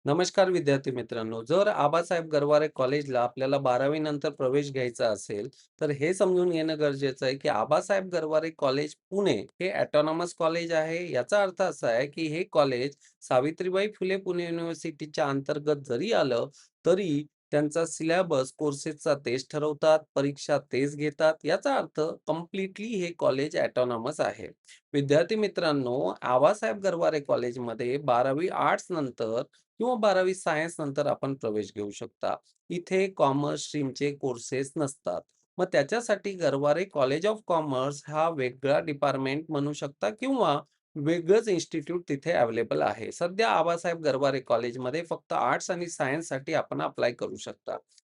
नमस्कार विद्यार्थी मित्रांनो. जर आबासाहेब गरवारे कॉलेजला आपल्याला 12वी नंतर प्रवेश घ्यायचा असेल, तर हे समजून घेणं गरजेचं आहे, की आबासाहेब गरवारे कॉलेज पुणे हे ऑटोनॉमस कॉलेज आहे. याचा अर्थ असा आहे, की हे कॉलेज सावित्रीबाई फुले पुणे युनिव्हर्सिटीच्या अंतर्गत जरी आलं, तरी त्यांचा सिलेबस, कोर्सेसचा तेच ठरवतात, परीक्षा तेच घेतात. याचा अर्थ कंप्लीटली हे कॉलेज ऑटोनॉमस आहे. विद्यार्थी मित्रांनो, आबासाहेब गरवारे कॉलेजमध्ये 12वी आर्ट्स नंतर किंवा 12वी सायन्स नंतर आपण प्रवेश घेऊ शकता. इथे कॉमर्स स्ट्रीमचे कोर्सेस नसतात. मग त्याच्यासाठी गरवारे कॉलेज ऑफ कॉमर्स हा वेगळा डिपार्टमेंट म्हणू शकता किंवा वेगळंच इन्स्टिट्यूट तिथे अवेलेबल आहे. सध्या आबासाहेब गरवारे कॉलेजमध्ये फक्त आर्ट्स आणि सायन्ससाठी आपण अप्लाय करू शकता.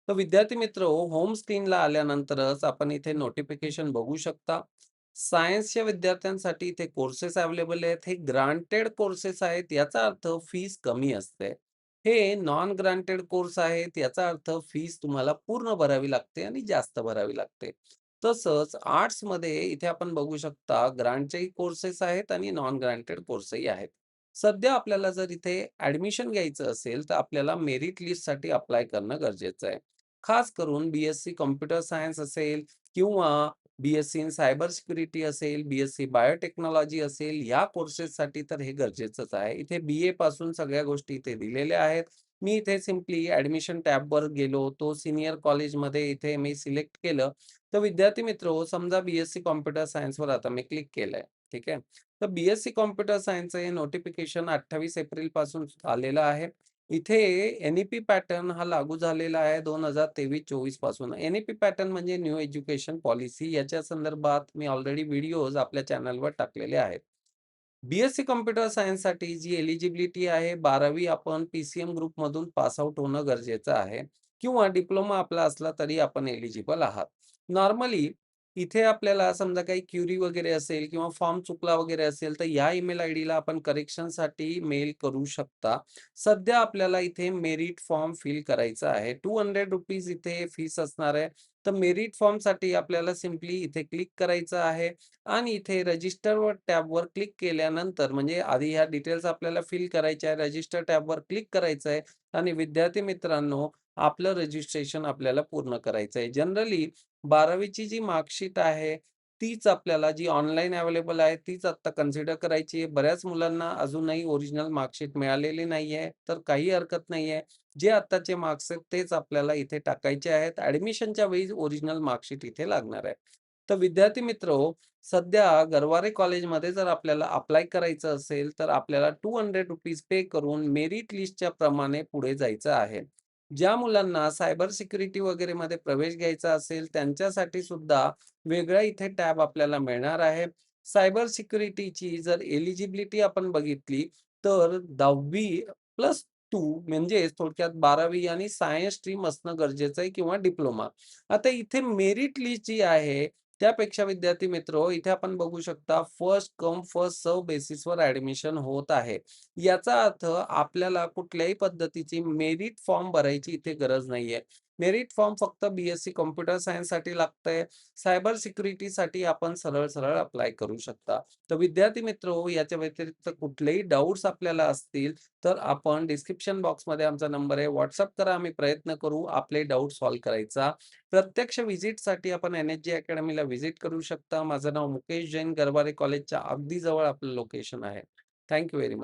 तर विद्यार्थी मित्र होम स्क्रीनला आल्यानंतरच आपण इथे नोटिफिकेशन बघू शकता. सायन्सच्या विद्यार्थ्यांसाठी इथे कोर्सेस अवेलेबल आहेत. हे ग्रांटेड कोर्सेस आहेत. याचा अर्थ फीस कमी असते. हे नॉन ग्रांटेड कोर्स आहेत. याचा अर्थ फीस तुम्हाला पूर्ण भरावी लागते आणि जास्त भरावी लागते. तसंच आर्ट्समध्ये इथे आपण बघू शकता ग्रांटचेही कोर्सेस आहेत आणि नॉन ग्रांटेड कोर्सही आहेत. सध्या आपल्याला जर इथे ॲडमिशन घ्यायचं असेल, तर आपल्याला मेरिट लिस्टसाठी अप्लाय करणं गरजेचं आहे. खास करून बी-एससी कॉम्प्युटर सायन्स असेल किंवा बी-एससी इन सायबर सिक्युरिटी असेल, बी-एससी बायोटेक्नॉलॉजी असेल, या कोर्सेससाठी तर हे गरजेचंच आहे. इथे बी-ए पासून सगळ्या गोष्टी इथे दिलेल्या आहेत. मी इथे सिम्पली ॲडमिशन टॅबवर गेलो, तो सीनियर कॉलेजमध्ये इथे मी सिलेक्ट केलं. तर विद्यार्थी मित्र समजा बी-एससी कॉम्प्युटर सायन्सवर आता मी क्लिक केलंय. ठीक आहे. तर बी-एससी कॉम्प्युटर सायन्सचं हे नोटिफिकेशन 28 एप्रिलपासून आलेलं आहे. इथे एन-ई-पी पॅटर्न हा लागू झालेला आहे 2023-24 पासून. एन-ई-पी पॅटर्न म्हणजे न्यू एज्युकेशन पॉलिसी. याच्या संदर्भात मी ऑलरेडी व्हिडिओज आपल्या चॅनलवर टाकलेले आहेत. बी-एससी कॉम्प्युटर सायन्ससाठी जी एलिजिबिलिटी आहे 12वी आपण पी-सी-एम ग्रुपमधून पास आउट होणं गरजेचं आहे किंवा डिप्लोमा आपला असला तरी आपण एलिजिबल आहात. नॉर्मली इथे आपल्याला समजा काही क्युरी वगैरे असेल किंवा फॉर्म चुकला वगैरे असेल, तर या ईमेल आयडीला आपण करेक्शनसाठी मेल करू शकता. सध्या आपल्याला इथे मेरिट फॉर्म फिल करायचा आहे. ₹200 इथे फीस असणार आहे. तर मेरिट फॉर्मसाठी आपल्याला सिम्पली इथे क्लिक करायचं आहे आणि इथे रजिस्टरवर टॅबवर क्लिक केल्यानंतर म्हणजे आधी ह्या डिटेल्स आपल्याला फिल करायच्या आहे. रजिस्टर टॅबवर क्लिक करायचं आहे आणि विद्यार्थी मित्रांनो, आपलं रजिस्ट्रेशन आपल्याला पूर्ण करायचं आहे. जनरली 12वीची जी मार्कशीट आहे, तीच आपल्याला जी ऑनलाईन अवेलेबल आहे, तीच आत्ता कन्सिडर करायची आहे. बऱ्याच मुलांना अजूनही ओरिजिनल मार्कशीट मिळालेली नाहीये, तर काही हरकत नाहीये. जे आत्ताचे मार्क्स आहेत, तेच आपल्याला इथे टाकायचे आहेत. ॲडमिशनच्या वेळी ओरिजिनल मार्कशीट इथे लागणार आहे. तर विद्यार्थी मित्रहो, सध्या गरवारे कॉलेजमध्ये जर आपल्याला अप्लाय करायचं असेल, तर आपल्याला ₹200 पे करून मेरिट लिस्टच्या प्रमाणे पुढे जायचं आहे. ज्या मुलांना सायबर सिक्युरिटी वगैरेमध्ये प्रवेश घ्यायचा असेल, त्यांच्यासाठी सुद्धा वेगळा इथे टॅब आपल्याला मिळणार आहे. सायबर सिक्युरिटीची जर एलिजिबिलिटी आपण बघितली, तर 10वी प्लस 2 म्हणजे थोडक्यात 12वी आणि सायन्स स्ट्रीम असणं गरजेचं आहे किंवा डिप्लोमा. आता इथे मेरिट लिस्ट जी आहे, त्यापेक्षा विद्यार्थी मित्र इथे आपण बघू शकता फर्स्ट कम फर्स्ट सर्व्ह बेसिसवर ॲडमिशन होत आहे. याचा अर्थ आपल्याला कुठल्याही पद्धतीची मेरिट फॉर्म भरायची इथे गरज नाहीये. मेरिट फॉर्म फक्त बी-एससी कॉम्प्युटर सायन्ससाठी लागतंय. सायबर सिक्युरिटीसाठी आपण सरळ-सरळ अप्लाय करू शकता. तर विद्यार्थी मित्रहो, याच्या व्यतिरिक्त कुठलेही डाउट्स आपल्याला असतील, तर आपण डिस्क्रिप्शन बॉक्समध्ये आमचा नंबर आहे. WhatsApp करा. आम्ही प्रयत्न करू आपले डाउट सॉल्व्ह करायचा. प्रत्यक्ष व्हिजिटसाठी आपण एन-एच-जे अकॅडमीला व्हिजिट करू शकता. माझं नाव मुकेश जैन, गरवारे कॉलेजच्या अगदी जवळ आपलं लोकेशन आहे. Thank very much.